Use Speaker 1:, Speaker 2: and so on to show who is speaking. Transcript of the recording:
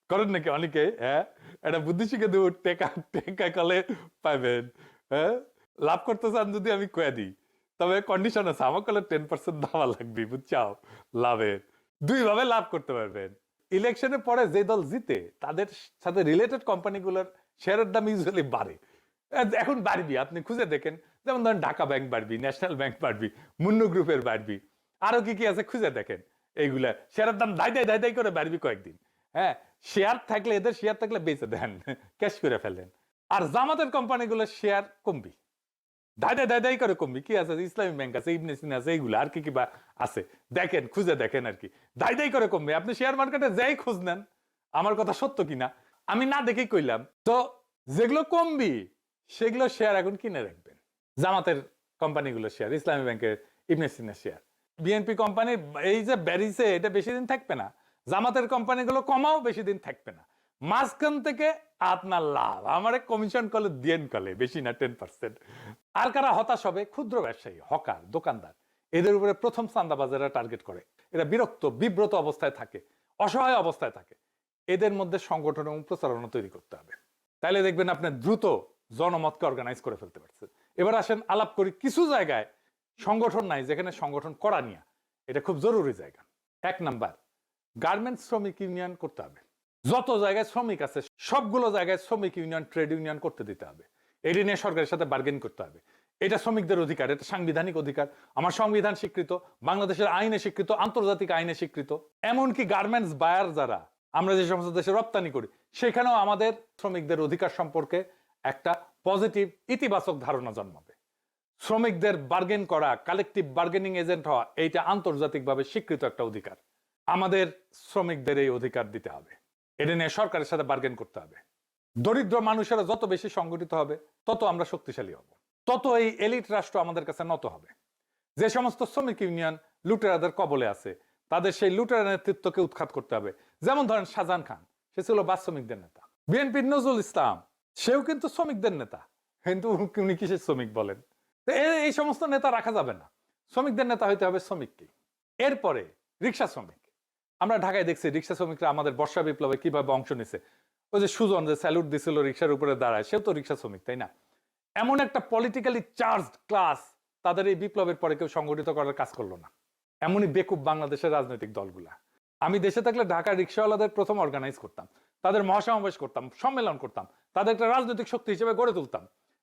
Speaker 1: করেন নাকি অনেকে? হ্যাঁ, একটা বুদ্ধি শিখে দেবো, টেকা টেকা কলে পাইবেন। হ্যাঁ, লাভ করতে চান যদি আমি কয়ে দিই, তবে কন্ডিশন আছে, আমার কলে 10% দেওয়া লাগবে, বুঝছাও? লাভের দুই ভাবে লাভ করতে পারবেন। ইলেকশনের পরে যে দল জিতে তাদের সাথে রিলেটেড কোম্পানিগুলোর শেয়ারের দাম ইউজুয়ালি বাড়ে। এখন বাড়বি, আপনি খুঁজে দেখেন, যেমন ধরেন ঢাকা ব্যাংক বাড়বি, ন্যাশনাল ব্যাংক বাড়বি, মুন্নু গ্রুপের বাড়বি, আরো কি কি আছে খুঁজে দেখেন। এইগুলা শেয়ারের দাম দাই দাই করে বাড়বি কয়েকদিন। হ্যাঁ, শেয়ার থাকলে, এদের শেয়ার থাকলে বেঁচে দেন, ক্যাশ করে ফেলেন। আর জামাতের কোম্পানিগুলোর শেয়ার কমবি, দাই করে কমবি। কি আছে? ইসলামী ব্যাংক আছে, ইবনে সিনা আছে, এইগুলো আর কি কি বা আছে দেখেন, খুঁজে দেখেন আর কি। দাই করে কমবে। আপনি শেয়ার মার্কেটে যাই খোঁজ নেন, আমার কথা সত্য কিনা আমি না দেখেই কইলাম। তো যেগুলো কমবি সেগুলো শেয়ার এখন কিনে রাখবেন। জামাতের কোম্পানিগুলো শেয়ার, ইসলামী ব্যাংকের, ইবনে সিনা শেয়ার। বিএনপি কোম্পানি এই যে বেরিয়েছে, এটা বেশি দিন থাকবে না। জামাতের কোম্পানিগুলো কমাও বেশি দিন থাকবে না। মাঝখান থেকে আপনার লাভ আমারে কমিশন কলে দিয়েন, কলে বেশি না, 10%। আর কারা হতাশ হবে? ক্ষুদ্র ব্যবসায়ী, হকার, দোকানদার। এদের উপরে প্রথম চাঁদাবাজেরা টার্গেট করে। এরা বিরক্ত, বিব্রত অবস্থায় থাকে, অসহায় অবস্থায় থাকে। এদের মধ্যে সংগঠন এবং প্রচারণা তৈরি করতে হবে। তাইলে দেখবেন আপনি দ্রুত জনমতকে অর্গানাইজ করে ফেলতে পারছেন। এবার আসেন আলাপ করি কিছু জায়গায় সংগঠন নাই, যেখানে সংগঠন করা নিয়ে এটা খুব জরুরি জায়গা। 1 নাম্বার, গার্মেন্টস শ্রমিক ইউনিয়ন করতে হবে। যত জায়গায় শ্রমিক আছে সবগুলো জায়গায় শ্রমিক ইউনিয়ন, ট্রেড ইউনিয়ন করতে দিতে হবে। এটি নিয়ে সরকারের সাথে বার্গেন করতে হবে। এটা শ্রমিকদের অধিকার, এটা সাংবিধানিক অধিকার। আমার সংবিধান স্বীকৃত, বাংলাদেশের আইনে স্বীকৃত, আন্তর্জাতিক আইনে স্বীকৃত। এমনকি গার্মেন্টস বায়ার যারা, আমরা যে সমস্ত দেশে রপ্তানি করি, সেখানেও আমাদের শ্রমিকদের অধিকার সম্পর্কে একটা পজিটিভ, ইতিবাচক ধারণা জন্মাবে। শ্রমিকদের বার্গেন করা, কালেকটিভ বার্গেনিং এজেন্ট হওয়া, এইটা আন্তর্জাতিকভাবে স্বীকৃত একটা অধিকার। আমাদের শ্রমিকদের এই অধিকার দিতে হবে। এটা নিয়ে সরকারের সাথে বার্গেন করতে হবে। দরিদ্র মানুষেরা যত বেশি সংগঠিত হবে, তত আমরা শক্তিশালী হব, তত এই এলিট রাষ্ট্র আমাদের কাছে নত হবে। যে সমস্ত শ্রমিক ইউনিয়ন লুটেরাদের কবলে আছে, তাদের সেই লুটেরা নেতৃত্বকে উৎখাত করতে হবে। যেমন ধরেন শাহজাহান খান, সে ছিল বাস শ্রমিকদের নেতা। বিএনপির নজরুল ইসলাম, সেও কিন্তু শ্রমিকদের নেতা, কিন্তু উনি কিসের শ্রমিক বলেন? এই সমস্ত নেতা রাখা যাবে না। শ্রমিকদের নেতা হইতে হবে শ্রমিককে। এরপরে রিক্সা শ্রমিক। আমরা ঢাকায় দেখছি রিক্সা শ্রমিকরা আমাদের বর্ষা বিপ্লবে কিভাবে অংশ নিছে। ওই যে সুজন যে স্যালুট দিছিল রিক্সার উপরে দাঁড়ায়, সেও তো রিক্সা শ্রমিক, তাই না? এমন একটা পলিটিক্যালি চার্জড ক্লাস তাদের এই বিপ্লবের পরে কেউ সংগঠিত করার কাজ করলো না। এমনই বেকুব বাংলাদেশের রাজনৈতিক দলগুলা। আমি দেশে থাকলে ঢাকার রিক্সাওয়ালাদের প্রথম অর্গানাইজ করতাম, তাদের মহাসমাবেশ করতাম, সম্মেলন করতাম, তাদের একটা রাজনৈতিক শক্তি হিসেবে গড়ে তুলতাম।